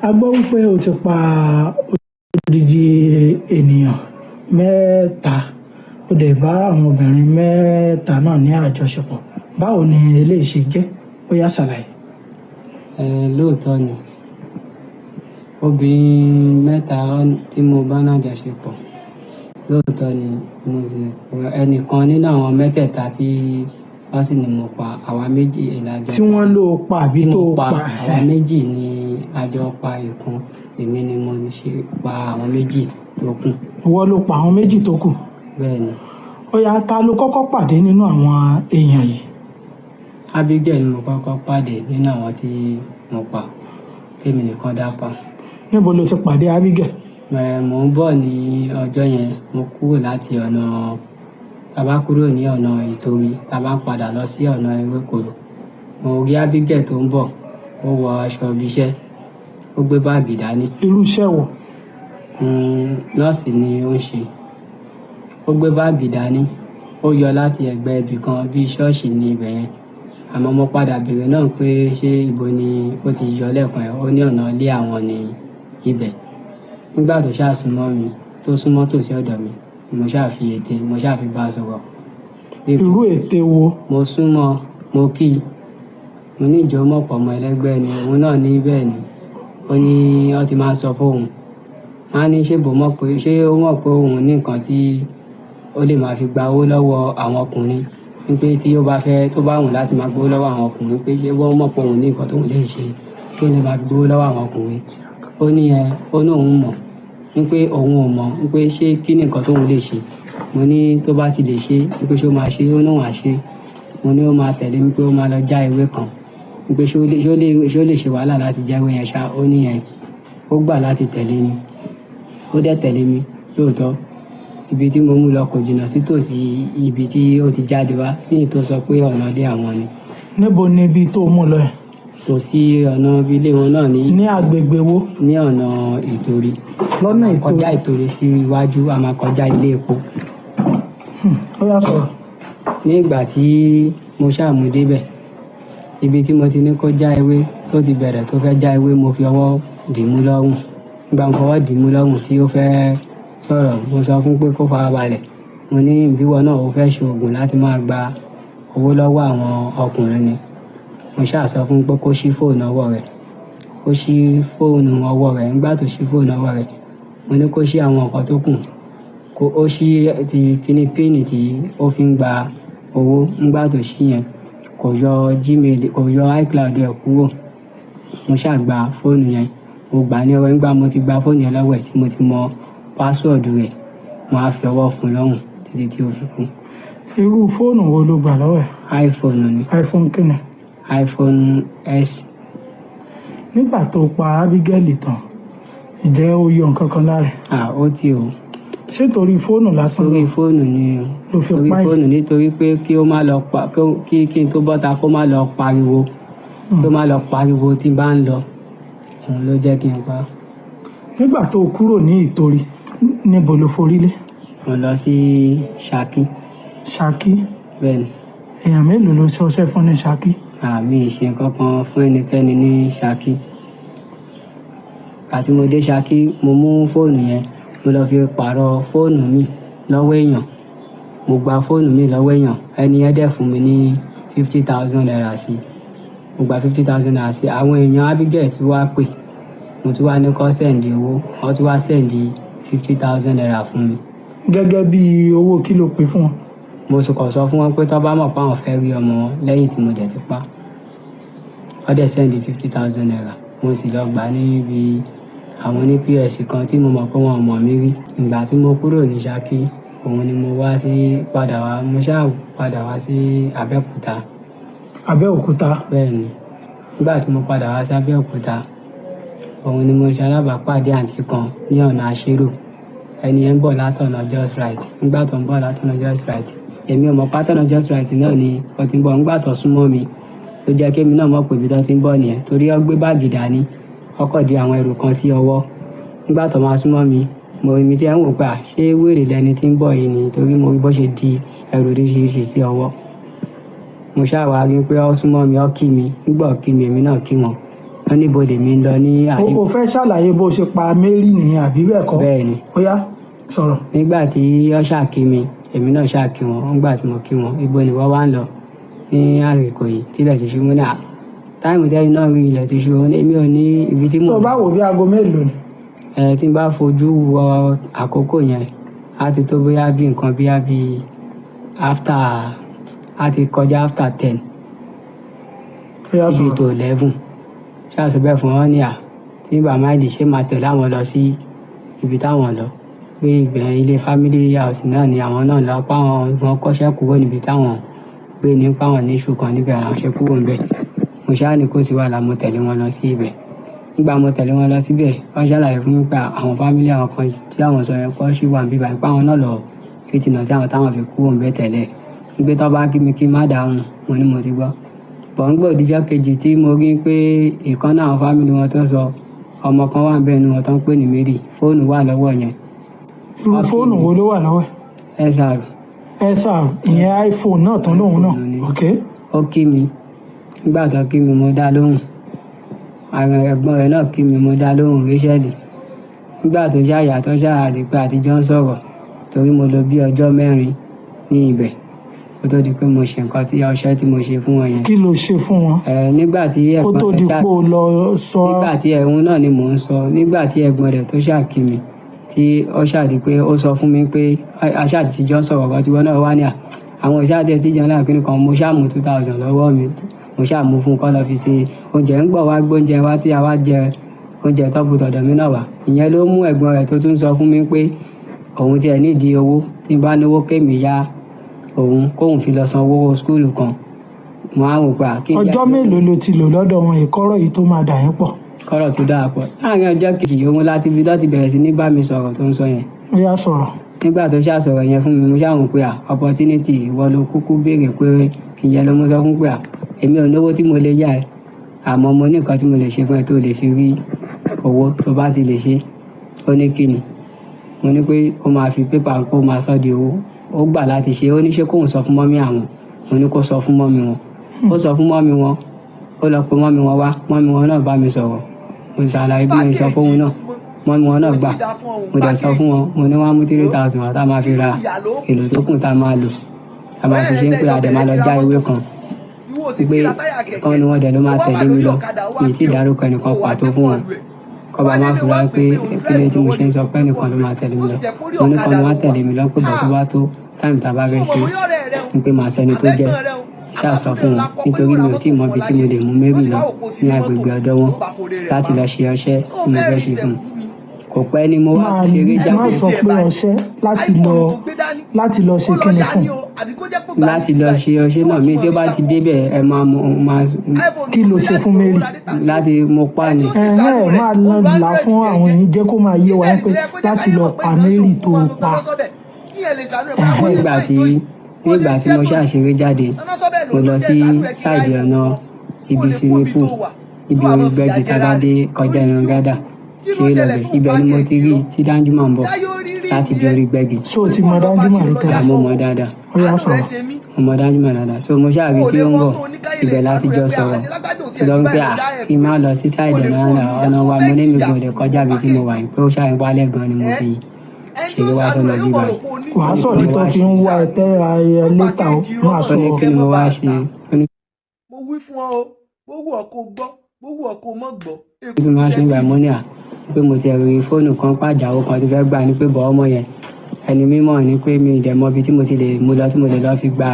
A gbọ́ wípé o ti pa odidi ènìyàn mẹ́ta, o dẹ̀ bá àwọn obìnrin mẹ́ta náà ní àjọṣepọ̀. Báwo ni eléyìí ṣe jẹ́? Ó yá ṣàlàyé. Lóòótọ́ ni obìnrin mẹ́ta tí mo bá ní àjọṣepọ̀. Lóòótọ́ ni ẹnìkan nínú àwọn mẹ́tẹ̀ẹ̀ta tí wọ́n sì ní mo pa, àwa méjì ìlàjọ. Tí wọ́n lò pa àbí tó pa? Àwa méjì ni a jọ pa ìkan. Èmi ni mo ṣe pa àwọn méjì tó kù. Ìwọ ló pa àwọn méjì tó kù? Bẹ́ẹ̀ni. Ó yá, ta ló kọ́kọ́ pàdé nínú àwọn èèyàn yìí? Abigail ni mo kọ́kọ́ pàdé nínú àwọn tí mo pa. Tèmi nìkan dá pa. Níbo lo ti pàdé Abigail? Mò ń bọ̀ ní ọjọ́ yẹn. Mo kúrò láti ọ̀nà, tá bá kúrò ní ọ̀nà Ìtorí, tá bá padà lọ sí ọ̀nà Ewékòró. Mo rí Abigail tó ń bọ̀. Ó wọ aṣọ ibi iṣẹ́. Ó gbé báàgì dání. Irú iṣẹ́ wo? Nọ́ọ̀sì ni ó ń ṣe. Ó gbé báàgì dání. Ó yọ láti ẹ̀gbẹ́ ibì kan bí ṣọ́ọ̀ṣì ní ibẹ̀ yẹn. Àmọ́ mo padà béèrè náà pé ṣé ibo ni ó ti yọ lẹ́ẹ̀kan yẹn. Ó ní ọ̀nà ilé àwọn ní ibẹ̀. Nígbà tó ṣáà súnmọ́ mi, tó súnmọ́ tòsí ọ̀dọ̀ mi, mo ṣáà fi ètè, mo ṣáà fi bá a sọ̀rọ̀. Irú ète wo? Mo súnmọ́, mo kí i. Mo ní ìjọ mọ̀ pọ̀ ọmọ ẹlẹ́gbẹ́ ni. Òun náà ní bẹ́ẹ̀ ni. Ó ní wọ́n ti máa sọ fóun. Wọ́n á ní ṣé ó mọ̀ pé òun ní nǹkan tí ó lè máa fi gba owó lọ́wọ́ àwọn ọkùnrin. Wípé tí ó bá fẹ́, tó bá wùn láti máa gbowó lọ́wọ́ àwọn ọkùnrin, pé ṣé wọ́n mọ̀ pé òun ní nǹkan tóun lè ṣe tó lè máa fi gbowó lọ́wọ́ àwọn ọkùnrin. Ó ní òun mọ̀. Wípé òun ò mọ̀. Wípé ṣé kí ni nǹkan tóun lè ṣe. Mo ní tó bá ti lè ṣe, wípé ṣé ó máa ṣe, ó ní òun á ṣe. Mo ní ó máa tẹ̀lé mi pé ó máa lọ já ewé kan. Wípé ṣé ó lè ṣe wàhálà láti já ewé yẹn ṣá. Ó ní ó gbà láti tẹ̀lé mi. Ó dẹ̀ tẹ̀lé mi lóòótọ́. Ibi tí mo mú lọ kò jìnnà sí tòsí ibi tí ó ti jáde wá. Ní tó sọ pé ọ̀nà ilé àwọn ni. Níbo ni ibi tó mú lọ ẹ̀? Tòsí ọ̀nà ilé wọn náà ní. Ní agbègbè wo? Ní ọ̀nà Ìtorí. Lọ́nà Ìtorí. Kọjá Ìtorí sí iwájú, a máa kọjá ilé epo. Ó yá sọ̀rọ̀. Ní ìgbà tí mo ṣáà mú débẹ̀, ibi tí mo ti ní kó já ewé, tó ti bẹ̀rẹ̀ tó fẹ́ já ewé, mo fi ọwọ́ dìímú lọ́rùn. Nígbà mo fọwọ́ dìímú lọ́rùn tí ó fẹ́ sọ̀rọ̀, mo sọ fún pé kó farabalẹ̀. Mo ní ìbíwọ́ náà ó fẹ́ ṣe oògùn láti máa gba owó lọ́wọ́ àwọn ọkùnrin ni. Mo ṣáà sọ fún pé kó ṣí fóònù ọwọ́ rẹ̀. Ó ṣí fóònù ọwọ́ rẹ̀. Nígbà tó ṣí fóònù ọwọ́ rẹ̀, mo ní kó ṣí àwọn nǹkan tó kù. Ó ṣí ti kíní píìnì tí ó fi ń gba owó. Nígbà tó ṣí yẹn, kò yọ Gmail, kò yọ iCloud ẹ̀ kúrò. Mo ṣáà gba fóònù yẹn. Mo gbà ní ọwọ́. Nígbà mo ti gba fóònù yẹn lọ́wọ́ ẹ̀ tí mo ti mọ password rẹ̀, mo á fi ọwọ́ fún un lọ́rùn títí tí ó fi kú. Irú fóònù wo ló gbà lọ́wọ́ ẹ̀? iPhone ni. iPhone kí ni? iPhone S. Nígbà tó pa Abigail tán, ǹjẹ́ ó yọ nǹkan kan lára ẹ̀? Ó ti o. Ṣé torí fóònù lásán? Torí fóònù ni o. Ló fi Torí pa ẹ̀? fóònù nítorí pé kí ó má lọ pa, kí n tó bọ́ta kó má lọ pariwo. Kó má lọ pariwo tí bá ń lọ. Òun ló jẹ́ kí n pa. Nígbà tó kúrò ní Ìtorí, níbo lo forí lé? Mo lọ sí Ṣakí. Ṣakí? Bẹ́ẹ̀ni. Èèyàn mélòó ló ṣọṣẹ́ fún ní Ṣakí? Mi ì ṣe nǹkan kan fún ẹnikẹ́ni ní Ṣakí. Àti mo dé Ṣakí, mo mú fóònù yẹn, mo lọ fi pààrọ̀ fóònù mi lọ́wọ́ èèyàn. Mo gba fóònù mi lọ́wọ́ èèyàn. Ẹni yẹn dẹ̀ fún mi ní 50,000 naira sí. Mo gba 50,000 naira sí. Àwọn èèyàn Abigail tí wá pè. Mo tún wá ní kó sẹ́ǹdì owó. Wọ́n tún wá sẹ́ǹdì 50,000 naira fún mi. Gẹ́gẹ́ bí owó kí ló pè fún wọn? Mo sì kàn sọ fún wọn pé tó bá mọ̀ pé àwọn fẹ́ rí ọmọ wọn lẹ́yìn tí mo dẹ̀ ti pa. Wọ́n dẹ̀ sẹ́ǹdì 50,000 naira. Mo sì lọ gbà níbi àwọn ní POS kan tí mo mọ̀ pé wọn ò mọ̀ mí rí. Ìgbà tí mo kúrò ní Ṣakí, òun ni mo wá sí padà wá. Mo ṣáà padà wá sí Abẹ́òkúta. Abẹ́òkúta? Bẹ́ẹ̀ni. Nígbà tí mo padà wá sí Abẹ́òkúta, òun ni mo ṣe alábàápàdé àǹtí kan ní ọ̀nà Àṣérò. Ẹni yẹn ń bọ̀ látọ̀nà Just Right. Nígbà tó ń bọ̀ látọ̀nà Just Right, èmi ò mọ̀ pátọ̀nà Just Right náà ni ó ti ń bọ̀. Nígbà tó súnmọ́ mi, ó jẹ́ kí èmi náà mọ̀ pé ibi tó ti ń bọ̀ nìyẹn. Torí ó gbé báàgì dání. Ó kọ̀ di àwọn ẹrù kan sí ọwọ́. Nígbà tó máa súnmọ́ mi, èmi tí ẹ̀ ń wò pé ṣé wèrè lẹni tí ń bọ̀ yìí ni, torí mo rí bó ṣe di ẹrù oríṣiríṣi sí ọwọ́. Mo ṣáà wá rí pé ó súnmọ́ mi, ó kí mi. Nígbà ó kí mi, èmi náà kí wọn. wọ́n níbo lèmi ń lọ ní àyè. o fẹ́ ṣàlàyé bó ṣe pa Mary nìyẹn àbí bẹ́ẹ̀ kọ́? Bẹ́ẹ̀ ni. Ó yá sọ̀rọ̀. Nígbà tí ó ṣàkí mi èmi náà ṣàkí wọn, nígbà tí mo kí wọn ibo ni wọ́n wá ń lọ ní àsìkò yìí tílẹ̀ ti ṣú mú náà táìmù tẹ́yìn náà rí ilẹ̀ ti ṣú èmi ò ní ibi tí mo. tó bá wò bí aago mélòó ni. Tí n bá fojú wọ àkókò yẹn á ti tó bóyá bí nǹkan bí after á ti kọjá after 10 síbi tó 11 ṣáàṣì bẹ́ẹ̀ fún wọn ní tí bàbá ìdí ṣe máa tẹ̀lé àwọn lọ sí ibi táwọn lọ pé ibẹ̀ ilé family house náà ni àwọn náà lọ páwọn wọn kọ́ṣẹ́ kúrò níbi táwọn gbé ní páwọn ní iṣu kan níbẹ̀ àwọn ṣe kúrò níbẹ̀ mo ṣáà ní kó sì wà lá mo tẹ̀lé wọn lọ sí ibẹ̀ nígbà mo tẹ̀lé wọn lọ síbẹ̀ wọ́n ṣàlàyé fún mi pé àwọn family àwọn kan tí àwọn sọ yẹn kọ́ sí wà níbí báyìí pé àwọn náà lọ fìtìnà tí àwọn táwọn fi kúrò níbẹ̀ tẹ́lẹ̀ nígbà tó bá kí mi kí má dáhùn mo ní mo ti gbọ́ bọ̀ ń gbọ́ òdíjọ́ kejì tí mo rí pé ìkan náà àwọn family wọn tó sọ ọmọ kan wà bẹ́ẹ̀ ni wọ́n tó ń pè ní Mary fóònù wà lọ́wọ́ yẹn. irú fóònù wo ló wà lọ́wọ́ ẹ̀? SR ìyẹn iPhone náà tán lóhun náà. ok. ó kí mi nígbà tó kí mi mo dá lóhùn àwọn ẹ̀gbọ́n rẹ̀ náà kí mi mo dá lóhùn Rachel nígbà tó ṣàyà tó ṣàdé pé àtijọ́ ń sọ̀rọ̀ torí mo lò bí ọjọ́ 4 ní ibẹ̀ kó tó di pé mo ṣe nǹkan tí ọṣẹ tí mo ṣe fún wọn yẹn. kí ló ṣe fún wọn? Nígbà tí ẹ̀gbọ́n kó tó di pé o lọ sọ. nígbà tí ẹ̀hún náà ni mò ń sọ nígbà tí ẹ̀gbọ́n rẹ̀ tó ṣàkí mi tí ó ṣàdí pé ó sọ fún mi pé aṣáàtijọ́ sọ̀rọ̀ kan tí wọ́n náà wá ní àwọn ìṣáàtẹ̀ tí jẹun láàkíní kan mo ṣàmú 2000 lọ́wọ́ mi mo ṣàmú fún kọ́ lọ fi ṣe oúnjẹ ń gbọ̀ wá gbóúnjẹ wá tí a wá jẹ oúnjẹ tọ́bù tọ̀dọ̀ mi náà wá ìyẹn ló mú ẹ̀gbọ́n rẹ̀ tó tún sọ fún mi pé òun tiẹ̀ nídìí owó tí n bá náwó kémi yá òun kóun fi lọ san owó skúlù kan mo á wò pé kí n jẹ́. ọjọ́ mélòó ló ti lò lọ́dọ̀ wọn ìkọ́rọ̀ yìí tó máa dà yín pọ̀? kọ́rọ̀ tó dáa pọ̀ láàrin ọjọ́ kejì òun láti ibi tó ti bẹ̀rẹ̀ sí ní bá mi sọ̀rọ̀ tó ń sọ yẹn. ó yá sọ̀rọ̀. nígbà tó ṣàṣọ̀rọ̀ yẹn fún mi mo ṣàwọn pé opportunity ìwọ ló kúkú béèrè pé kí n yẹ ló mú sọ fún pé èmi ò náwó tí mo lè yá ẹ àmọ́ mo ní nǹkan tí mo lè ṣe fún ẹ tó lè fi rí owó tó bá ti lè ṣe ó ní kíni mo ní pé ó máa fi pépà kó máa sọ di owó ó gbà láti ṣe ó ní ṣé kóun sọ fún mọ́mí àwọn mo ní kó sọ fún mọ́mí wọn ó sọ fún mọ́mí wọn ó lọ pe mọ́mí wọn wá mọ́mí wọn náà bá mi sọ̀rọ̀ mo ṣàlàyé bí mo sọ fóun náà mọ́mí wọn náà gbà mo dẹ̀ sọ fún wọn mo ní wọ́n á mú 3000 wá tá a máa fi ra èlò tó kù tá a máa lò tá a máa fi ṣe ń pé àdè máa lọ já ewé kan pé kan ni wọ́n dẹ̀ ló máa tẹ̀lé mi lọ èyí tí ìdárúkọ ẹnìkan pàtó fún wọn kọba máa fura pé ìpínlẹ̀ tí mo ṣe ń sọ pé nìkan ló máa tẹ̀lé mi lọ mo ní kan ló máa tẹ̀lé mi lọ pé bọ̀ tó bá tó táìmù tá a bá fẹ́ ṣe ń pé màá sẹ́ni tó jẹ́ ṣàṣọ fún wọn nítorí mi ò tí ì mọ ibi tí mo lè mú Mary lọ ní agbègbè ọ̀dọ̀ wọn láti lọ ṣe ọṣẹ́ tí mo fẹ́ ṣe fún un kò pẹ́ ni mo wá ṣeré jáde. máa sọ pé ọṣẹ́ láti lọ ṣe kíni fún. láti lọ ṣe ọṣẹ́ náà mi tí ó bá ti débẹ̀ ẹ máa. kí ló ṣe fún Mary. láti mo pa ni. máa là fún àwọn èèyàn jẹ́ kó máa yé wa pé láti lọ pa Mary tó pa. nígbà tí mo ṣàṣeré jáde mo lọ sí sáìdì ọ̀nà ibi swimming pool ibi orí gbẹ́gi tábàdé kọjá irun gádà kí lọ́bẹ̀ ibẹ̀ ni mo ti rí tí Danjuma ń bọ̀ láti bí orí gbẹ́gi. ṣé o ti mọ Danjuma rí tẹ́lẹ̀? mo mọ dáadáa. ó yá sọ̀rọ̀. mo mọ Danjuma dáadáa so mo ṣáà rí tí ó ń bọ̀ ibẹ̀ láti jọ sọ̀rọ̀ tó lọ pé kí n má lọ sí sáìdì ọ̀nà wa mo ní mi kò lè kọjá bí tí mo wà yìí pé ó ṣàyìn wálẹ̀ gan ni mo fi ṣeré wá tó lọ bíbá yìí. wàá sọ̀rọ̀ tó fi ń wá ẹtẹ́ ayẹyẹ lẹ́tà ó máa sọ. ó ní kí ni mo wá ṣe. mo wí fún ọ o gbówó ọkọ gbọ́ gbówó ọkọ mọ́ gbọ́. bí mo máa ṣe ń gbà mọ́ ní pé mo ti rí fóònù kan pàjáwó kan tó fẹ́ gbà ní pé bọ̀ ọmọ yẹn ẹni mímọ̀ ni pé mi ìdẹ̀ mọ ibi tí mo ti lè mú lọ tí mo lè lọ fi gba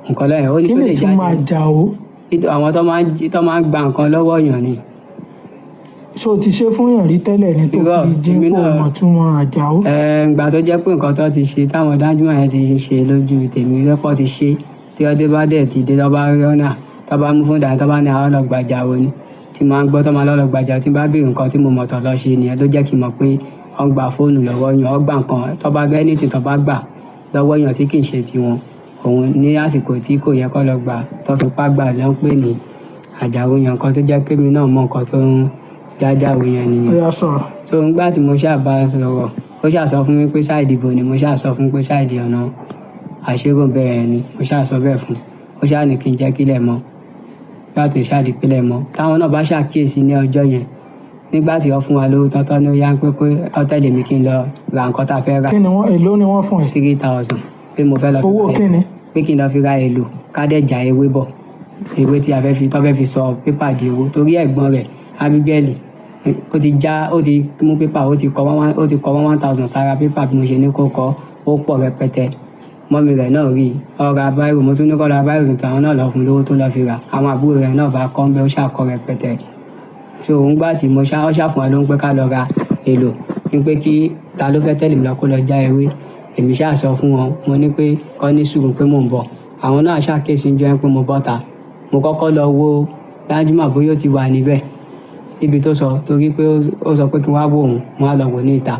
nǹkan lọ́yẹ̀ ó ní tó lè jáde. kí ni tún máa jà ó. àwọn tó máa ń gba nǹkan lọ́wọ́ èèyàn ni. ṣé o ti ṣe fún èèyàn rí tẹ́lẹ̀ ní tó fi dín kó mọ̀ tún wọn àjà ó. ìgbà tó jẹ́ pé nǹkan tó ti ṣe táwọn Danjuma yẹn ti ṣe lójú tèmi lọ́pọ̀ ti ṣe tí ọdẹ bá dẹ̀ ti dé lọ́ba rọ́nà tó bá mú fún dàní tó bá ní àwọn ọlọ́gbàjà wo ni tí máa ń gbọ́ tó máa lọ́lọ́gbàjà tí bá béèrè nǹkan tí mo mọ̀ tọ̀ lọ ṣe nìyẹn ló jẹ́ kí n mọ̀ pé wọ́n gba fóònù lọ́wọ́ yàn wọ́n gbà nǹkan tó bá gẹ́ anything tó bá gbà lọ́wọ́ yàn tí kì í ṣe tiwọn òun ní àsìkò tí kò yẹ kó lọ gbà tó fipá gbà ló ń pè ní àjàwó yàn nǹkan tó jẹ́ kémi náà mọ̀ nǹkan tó ń jájáwó yẹn nìyẹn. so nígbà tí mo ṣàbá sọ̀rọ̀ ó ṣàsọ fún mi pé ṣáìdì ìbò ni mo ṣàsọ fún pé ṣáìdì ọ̀nà àṣérò bẹ́ẹ̀ ni mo ṣàsọ bẹ́ẹ̀ fún ó ṣáà ní kí n jẹ́ kílẹ̀ mọ́ láti ṣàdìpínlẹ̀ mọ́ táwọn náà bá ṣàkíyèsí ní ọjọ́ yẹn nígbà tí wọ́n fún wa lówó tọ́tọ́ ní ó yá pé ó tẹ̀lé mi kí n lọ ra nǹkan tá a fẹ́ rà kí ni wọ́n èló ni wọ́n fún ẹ 3,000 pé mo fẹ́ lọ fi owó ra kí ni pé kí n lọ fi ra èlò kádẹ́jà ewé bọ̀ ewé tí a fẹ́ fi tọ́ fẹ́ fi sọ pépà di owó torí ẹ̀gbọ́n rẹ̀ Abigail ó ti mú pépà ó ti kọ 1,000 sára pépà bí mo ṣe ní kó kọ ó pọ̀ rẹpẹtẹ mọ́mí rẹ̀ náà rí ọ̀rọ̀ abáyò mo tún ní kọ́ lọ abáyò tuntun àwọn náà lọ fún lówó tó lọ fi rà àwọn àbúrò rẹ̀ náà bá kọ́ ń bẹ́ ó ṣàkọ rẹpẹtẹ so òun gbà tí mo ṣàfún wa ló ń pẹ́ ká lọ ra èlò ní pé kí ta ló fẹ́ tẹ̀lé mi lọ kó lọ já ewé èmi ṣáà sọ fún wọn mo ní pé kọ́ ní sùúrù pé mò ń bọ̀ àwọn náà ṣàkíyèsí ń jẹ́ pé mo bọ́ta mo kọ́kọ́ lọ wo Danjuma bóyá ó ti wà níbẹ̀ níbi tó sọ torí pé ó sọ pé kí n wá wò òun mo á lọ wò ní ìta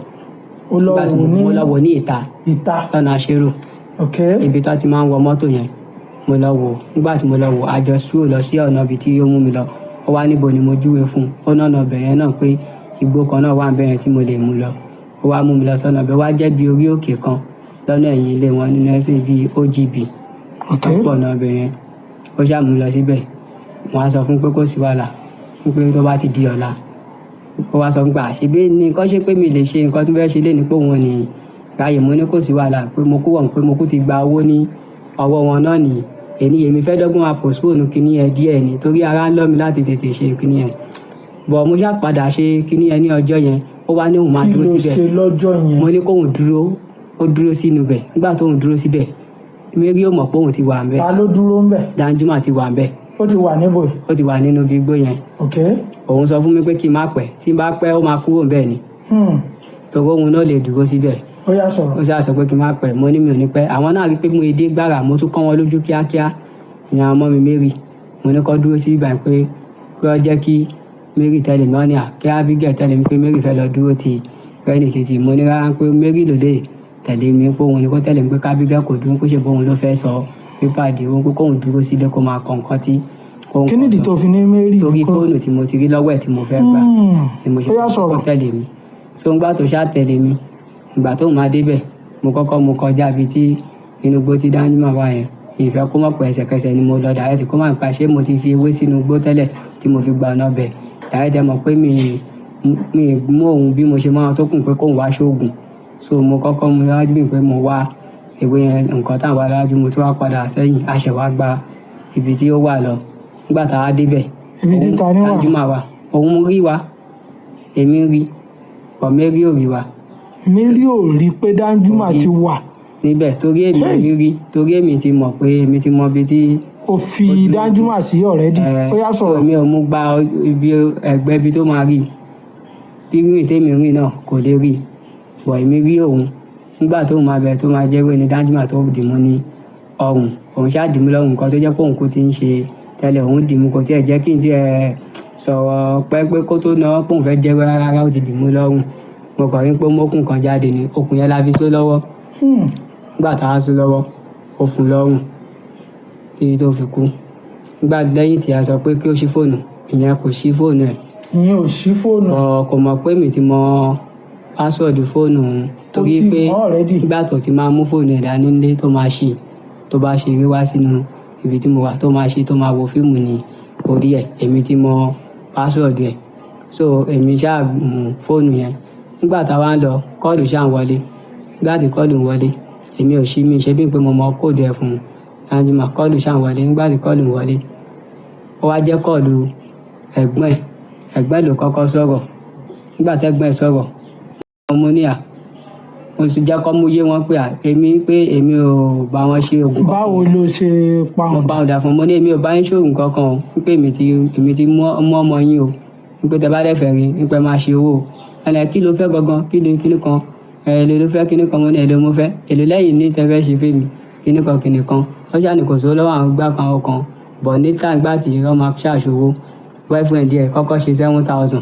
ó lọ mo lọ wò ní ìta lọ́nà àṣérò ibi tó ti máa ń wọ mọ́tò yẹn mo lọ wò nígbà tí mo lọ wò àjọ sùúrù lọ sí ọ̀nà ibi tí ó mú mi lọ ó wá níbo ni mo júwe fún ó náà ọbẹ̀ yẹn náà pé igbó kan náà wà bẹ́ẹ̀ tí mo lè mú lọ ó wá mú mi lọ sọ́nà ọbẹ̀ wá jẹ́ bí orí òkè kan lọ́nà ẹ̀yìn ilé wọn nínú ẹ̀sìn bíi OGB tó pọ̀ náà ọbẹ̀ yẹn ó ṣàmú lọ síbẹ̀ wọ́n á sọ fún pé kò sí wàhálà pé tó bá ti di ọ̀la ó wá sọ fún pé àṣebí ni kọ́ ṣe pé mi lè ṣe nǹkan tó fẹ́ ṣe lé ní pé òun ni ráyè mo ní kò sí wàhálà pé mo kú wọ̀n pé mo kú ti gba owó ní ọwọ́ wọn náà nìyí èmi fẹ́ dọ́gbọ́n máa postpone kíní ẹ díẹ̀ ni torí ara ń lọ́ mi láti tètè ṣe kíní ẹ bọ̀ mo ṣá padà ṣe kíní ẹ ní ọjọ́ yẹn ó wá ní òun máa dúró síbẹ̀ kí ló ṣe lọ́jọ́ yẹn mo ní kóun dúró sínú bẹ̀ nígbà tóun dúró síbẹ̀ Mary ò mọ̀ pé òun ti wà ń bẹ̀ ta ló dúró ń bẹ̀ Danjuma ti wà ń bẹ̀ ó ti wà níbo ó ti wà nínú ibi igbó yẹn òun sọ fún mi pé kí n má pẹ́ tí n bá pẹ́ ó máa kúrò bẹ́ẹ̀ ni torí òun náà lè dúró síbẹ̀ ó yá sọ̀rọ̀ ó sì sọ pé kí n má pẹ́ mo ní mi ò ní pẹ́ àwọn náà rí pé mo èdè gbára mo tún kọ́ wọn lójú kíákíá ìyẹn ọmọ mi Mary mo ní kó dúró sí ibà pé ó jẹ́ kí Mary tẹ̀lé mi ọ́nìyà kí Abigail tẹ̀lé mi pé Mary fẹ́ lọ dúró ti rẹ́ni títì mo ní rárá pé Mary ló lè tẹ̀lé mi pé òun ni kó tẹ̀lé mi pé Abigail kò dúró pé ṣe bóun ló fẹ́ sọ pépà di òun pé kóun dúró sílé kó máa kọ nǹkan tí kí nìdí tó fi ní Mary torí fóònù tí mo ti rí lọ́wọ́ ẹ̀ tí mo fẹ́ gbà ni mo ṣe kọ́kọ́ tẹ̀lé mi so ń gbà tó ṣá tẹ̀lé mi ìgbà tó máa débẹ̀ mo kọ́kọ́ mo kọjá ibi tí inú igbó tí Danjuma wà yẹn ìfẹ́ kó mọ̀ pé ẹsẹ̀kẹsẹ̀ ni mo lọ dàrẹ́tì kó má pa ṣé mo ti fi ewé sínú igbó tẹ́lẹ̀ tí mo fi gba ọ̀nà bẹ̀ dàrẹ́tì mọ̀ pé mi mú òun bí mo ṣe máa tó kùn pé kóun wá ṣoògùn so mo kọ́kọ́ mu lájú mi pé mo wá ewé yẹn nǹkan táwọn alájú mo tún wá padà sẹ́yìn àṣẹ wá gba ibi tí ó wà lọ nígbà tá a débẹ̀ Danjuma wà òun rí wa èmi rí ọ̀ Mary ò rí wa. Mary ò rí pé Danjuma ti wà níbẹ̀ torí èmi rí torí èmi ti mọ̀ pé èmi ti mọ ibi tí. ó fi Danjuma sí ọ̀rẹ́dì ó yá sọ̀rọ̀. mi ò mú gba ibi ẹgbẹ́ ibi tó máa rí bí rìn tèmi rìn náà kò lè rí bọ̀ èmi rí òun nígbà tó máa bẹ̀ tó máa jẹ́wé ni Danjuma tó dìmú ní ọrùn òun ṣáà dìmú lọ́rùn kan tó jẹ́ pé òun kò ti ń ṣe tẹ́lẹ̀ òun dìmú kò tiẹ̀ jẹ́ kí n tiẹ̀ sọ̀rọ̀ pé kó tó náà pòun fẹ́ jẹ́wé rárá ó ti dìmú lọ́rùn mo kàn rí pé mọ́kùn kan jáde ní okùn yẹn la fi so lọ́wọ́ nígbà tá a so lọ́wọ́ ó fún lọ́rùn títí tó fi kú nígbà lẹ́yìn tí a sọ pé kí ó ṣí fóònù ìyẹn kò ṣí fóònù ẹ̀ ìyẹn ò ṣí fóònù kò mọ̀ pé mi ti mọ pásíwọ̀dù fóònù torí pé nígbà tó ti máa mú fóònù ẹ̀ dání nílé tó máa ṣí tó bá ṣe rí wá sínú ibi tí mo wà tó máa ṣí tó máa wo fíìmù ní orí ẹ̀ èmi ti mọ pásíwọ̀dù ẹ̀ so èmi ṣáà mú fóònù yẹn nígbà táwa ń lọ kọ́ọ̀lù ṣáà ń wọlé nígbà tí kọ́ọ̀lù ń wọlé èmi ò ṣí mi ṣe bí pé mo mọ kóòdù ẹ̀ fún Danjuma kọ́ọ̀lù ṣáà ń wọlé nígbà tí kọ́ọ̀lù ń wọlé ó wá jẹ́ kọ́ọ̀lù ẹ̀gbọ́n ló kọ́kọ́ sọ̀rọ̀ nígbà tẹ́gbọ́n ẹ̀ sọ̀rọ̀ mo ní mo sì jẹ́ kọ́ mú yé wọn pé èmi ò bá wọn ṣe oògùn kankan. báwo ló ṣe pa wọn. mo bá wọn dà fún mo ní èmi ò bá yín ṣe oògùn kankan o wípé èmi ti mú ọmọ yín o wípé tẹ bá dẹ̀ fẹ́ rí wípé máa ṣe owó ẹnlẹ kí ló fẹ́ gangan kíni kan èlò ló fẹ́ kíni kan mo ní èlò mo fẹ́ èlò lẹ́yìn ní tẹ́fẹ́ ṣe fèmí kíni kan ó ṣàní kò sówó lọ́wọ́ àwọn gbà kan ọkàn bọ̀ ní táǹgbà tí wọ́n máa ṣàṣòwò boyfriend ẹ̀ kọ́kọ́ ṣe 7,000